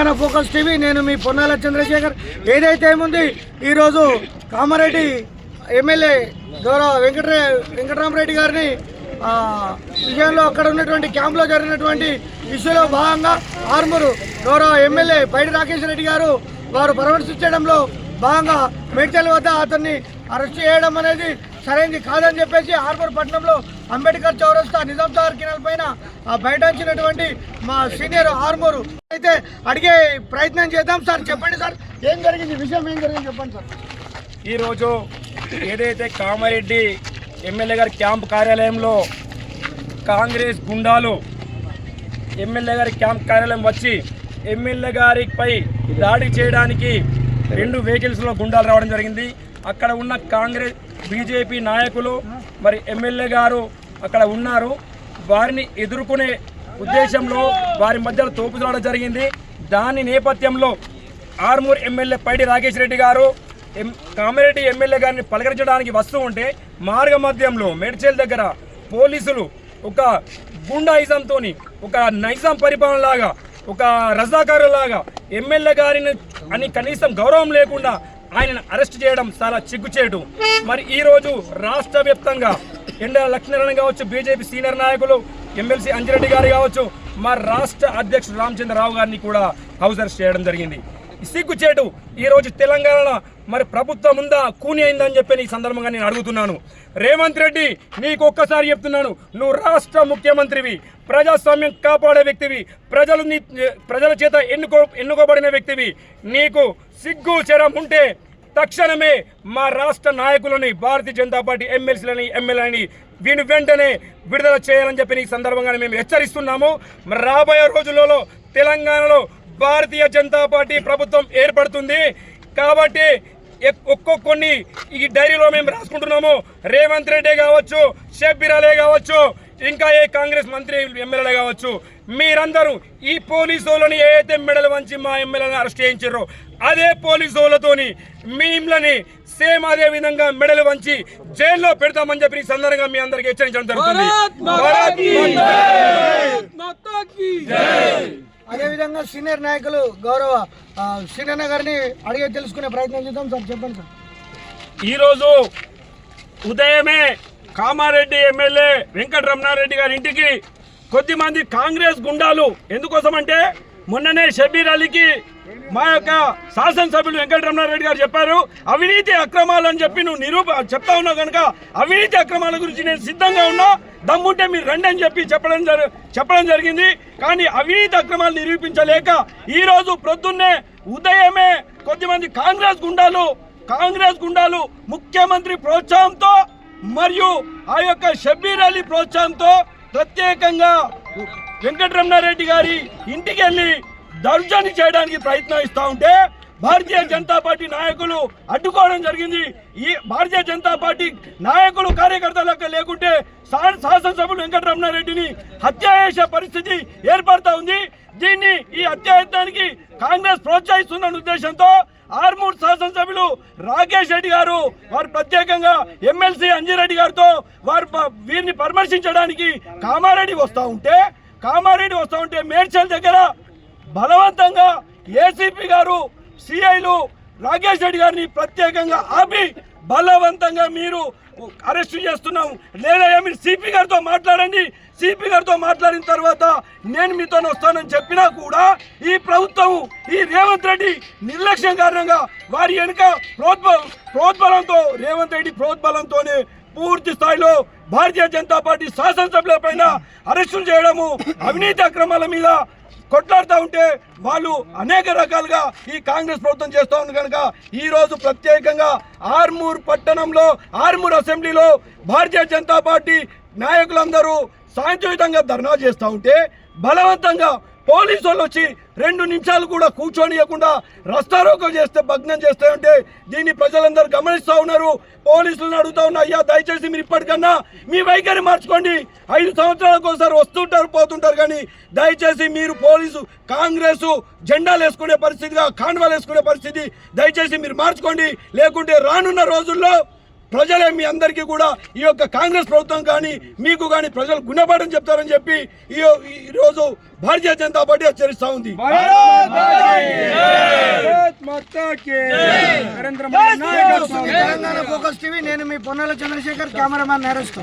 Telangana focus TV. నేను మీ పొన్నాల చంద్రశేఖర్. ఏదైతే ఏముంది ఈరోజు కామారెడ్డి ఎమ్మెల్యే గౌరవ వెంకటరామరెడ్డి గారిని విషయంలో అక్కడ ఉన్నటువంటి క్యాంప్లో జరిగినటువంటి ఇష్యూలో భాగంగా ఆర్మూరు గౌరవ ఎమ్మెల్యే పైడి రాకేష్ రెడ్డి గారు వారు పరామర్శించడంలో భాగంగా మేడ్చల్ వద్ద అతన్ని అరెస్ట్ చేయడం అనేది సరైనది కాదని చెప్పేసి ఆర్మూరు పట్టణంలో అంబేద్కర్ చౌరస్తా నిజాం సాగర్ కెనాల్ పైన బయటించినటువంటి మా సీనియర్ ఆర్మూరు అయితే అడిగే ప్రయత్నం చేద్దాం. సార్ చెప్పండి సార్, ఏం జరిగింది, విషయం ఏం జరిగింది చెప్పండి సార్. ఈరోజు ఏదైతే కామారెడ్డి ఎమ్మెల్యే గారి క్యాంప్ కార్యాలయంలో కాంగ్రెస్ గుండాలు ఎమ్మెల్యే గారి క్యాంప్ కార్యాలయం వచ్చి ఎమ్మెల్యే గారిపై దాడి చేయడానికి 2 వెహికల్స్లో గుండాలు రావడం జరిగింది. అక్కడ ఉన్న కాంగ్రెస్ బీజేపీ నాయకులు మరి ఎమ్మెల్యే గారు అక్కడ ఉన్నారు. వారిని ఎదుర్కొనే ఉద్దేశంలో వారి మధ్యలో తోపులాడడం జరిగింది. దాని నేపథ్యంలో ఆర్మూర్ ఎమ్మెల్యే పైడి రాకేష్ రెడ్డి గారు కామారెడ్డి ఎమ్మెల్యే గారిని పలకరించడానికి వస్తూ ఉంటే మార్గ మధ్యంలో మేడ్చల్ దగ్గర పోలీసులు ఒక గుండాయిజంతో ఒక నైజాం పరిపాలనలాగా ఒక రజాకారులాగా ఎమ్మెల్యే గారిని అని కనీసం గౌరవం లేకుండా ఆయనను అరెస్ట్ చేయడం చాలా చిగ్గుచేటు. మరి ఈరోజు రాష్ట్ర వ్యాప్తంగా ఎండ లక్ష్మీనారాయణ కావచ్చు, బీజేపీ సీనియర్ నాయకులు ఎమ్మెల్సీ అంజిరెడ్డి గారు కావచ్చు, మా రాష్ట్ర అధ్యక్షుడు రామచంద్రరావు గారిని కూడా హౌస్ అరెస్ట్ చేయడం జరిగింది. సిగ్గుచేటు. ఈరోజు తెలంగాణలో మరి ప్రభుత్వం ఉందా కూని అయిందని చెప్పి ఈ సందర్భంగా నేను అడుగుతున్నాను. రేవంత్ రెడ్డి, నీకు ఒక్కసారి చెప్తున్నాను, నువ్వు ముఖ్యమంత్రివి, ప్రజాస్వామ్యం కాపాడే వ్యక్తివి, ప్రజల చేత ఎన్నుకోబడిన వ్యక్తివి. నీకు సిగ్గు చరం ఉంటే తక్షణమే మా రాష్ట్ర నాయకులని, భారతీయ జనతా పార్టీ ఎమ్మెల్సీలని, ఎమ్మెల్యేలని వెంటనే విడుదల చేయాలని చెప్పి ఈ సందర్భంగా మేము హెచ్చరిస్తున్నాము. మరి రాబోయే రోజులలో తెలంగాణలో భారతీయ జనతా పార్టీ ప్రభుత్వం ఏర్పడుతుంది కాబట్టి కొన్ని ఈ డైరీలో మేము రాసుకుంటున్నాము. రేవంత్ రెడ్డి కావచ్చు, షబ్బీర్ అలీ కావచ్చు, ఇంకా ఏ కాంగ్రెస్ మంత్రి ఎమ్మెల్యేలు కావచ్చు, మీరందరూ ఈ పోలీసులని ఏదైతే మెడలు వంచి మా ఎమ్మెల్యేలను అరెస్ట్ చేయించారో అదే పోలీసులతోని మీమ్లని సేమ్ అదే విధంగా మెడలు వంచి జైల్లో పెడతామని చెప్పి ఈ సందర్భంగా మీ అందరికి హెచ్చరించడం జరుగుతుంది. అదేవిధంగా సీనియర్ నాయకులు గౌరవ శ్రీనన్న గారిని అడిగే తెలుసుకునే ప్రయత్నం చేద్దాం. సార్ చెప్పండి సార్. ఈరోజు ఉదయమే కామారెడ్డి ఎమ్మెల్యే వెంకటరమణారెడ్డి గారి ఇంటికి కొద్దిమంది కాంగ్రెస్ గుండాలు, ఎందుకోసం అంటే మొన్ననే షబ్బీర్ అలీకి మా యొక్క శాసనసభ్యులు వెంకటరమణారెడ్డి గారు చెప్పారు అవినీతి అక్రమాలు అని చెప్పి నువ్వు చెప్తా ఉన్నావు కనుక అవినీతి అక్రమాల గురించి నేను సిద్ధంగా ఉన్నా, దమ్ముంటే మీరు రండి అని చెప్పి చెప్పడం జరిగింది. కానీ అవినీతి అక్రమాలు నిరూపించలేక ఈరోజు ప్రొద్దున్నే ఉదయమే కొద్దిమంది కాంగ్రెస్ గుండాలు ముఖ్యమంత్రి ప్రోత్సాహంతో మరియు ఆ యొక్క షబ్బీర్ అలీ ప్రోత్సాహంతో ప్రత్యేకంగా వెంకటరమణారెడ్డి గారి ఇంటికి వెళ్ళి దర్జాని చేయడానికి ప్రయత్నిస్తూ ఉంటే భారతీయ జనతా పార్టీ నాయకులు అడ్డుకోవడం జరిగింది. ఈ భారతీయ జనతా పార్టీ నాయకులు కార్యకర్తలకు లేకుంటే శాసనసభ్యులు వెంకటరమణారెడ్డిని హత్య చేసే పరిస్థితి ఏర్పడతా ఉంది. ఈ హత్యాయత్నానికి కాంగ్రెస్ ప్రోత్సహిస్తున్న ఉద్దేశంతో ఆర్మూర్ శాసనసభ్యులు రాకేష్ రెడ్డి గారు వారు ప్రత్యేకంగా ఎమ్మెల్సీ అంజిరెడ్డి గారితో వీరిని పరామర్శించడానికి కామారెడ్డి వస్తూ ఉంటే మేడ్చల్ దగ్గర బలవంతంగా ఏసీపీ గారు, సిఐలు రాకేష్ రెడ్డి గారిని ప్రత్యేకంగా ఆపి బలవంతంగా మీరు అరెస్ట్ చేస్తున్నాం, లేదా మీరు సిపి గారితో మాట్లాడండి, సిపి గారితో మాట్లాడిన తర్వాత నేను మీతో వస్తానని చెప్పినా కూడా ఈ ప్రభుత్వం, ఈ రేవంత్ రెడ్డి నిర్లక్ష్యం కారణంగా వారి వెనుక రేవంత్ రెడ్డి ప్రోద్బలంతోనే పూర్తి స్థాయిలో భారతీయ జనతా పార్టీ శాసనసభ్యుల పైన అరెస్టులు చేయడము, అవినీతి అక్రమాల మీద కొట్లాడుతూ ఉంటే వాళ్ళు అనేక రకాలుగా ఈ కాంగ్రెస్ ప్రభుత్వం చేస్తూ ఉంది కనుక ఈరోజు ప్రత్యేకంగా ఆర్మూర్ పట్టణంలో, ఆర్మూర్ అసెంబ్లీలో భారతీయ జనతా పార్టీ నాయకులందరూ శాంతియుతంగా ధర్నా చేస్తూ ఉంటే బలవంతంగా పోలీసు వాళ్ళు వచ్చి 2 నిమిషాలు కూడా కూర్చోనియకుండా రస్తారోకో చేస్తే, భగ్నం చేస్తే ఉంటే దీన్ని ప్రజలందరూ గమనిస్తూ ఉన్నారు. పోలీసులను అడుగుతా ఉన్నా, అయ్యా దయచేసి మీరు ఇప్పటికన్నా మీ వైఖరి మార్చుకోండి. 5 సంవత్సరాలకు ఒకసారి వస్తుంటారు పోతుంటారు, కానీ దయచేసి మీరు కాంగ్రెస్ జెండాలు వేసుకునే పరిస్థితిగా, కాండ్వాలు వేసుకునే పరిస్థితి దయచేసి మీరు మార్చుకోండి. లేకుంటే రానున్న రోజుల్లో ప్రజలే మీ అందరికీ కూడా ఈ యొక్క కాంగ్రెస్ ప్రభుత్వం కానీ మీకు కానీ ప్రజలు గుణపాఠం చెప్తారని చెప్పి ఈరోజు భారతీయ జనతా పార్టీ హెచ్చరిస్తూ ఉంది. తెలంగాణ ఫోకస్ టీవీ, నేను మీ పొన్నాల చంద్రశేఖర్, కెమెరామ్యాన్ నేరస్తు.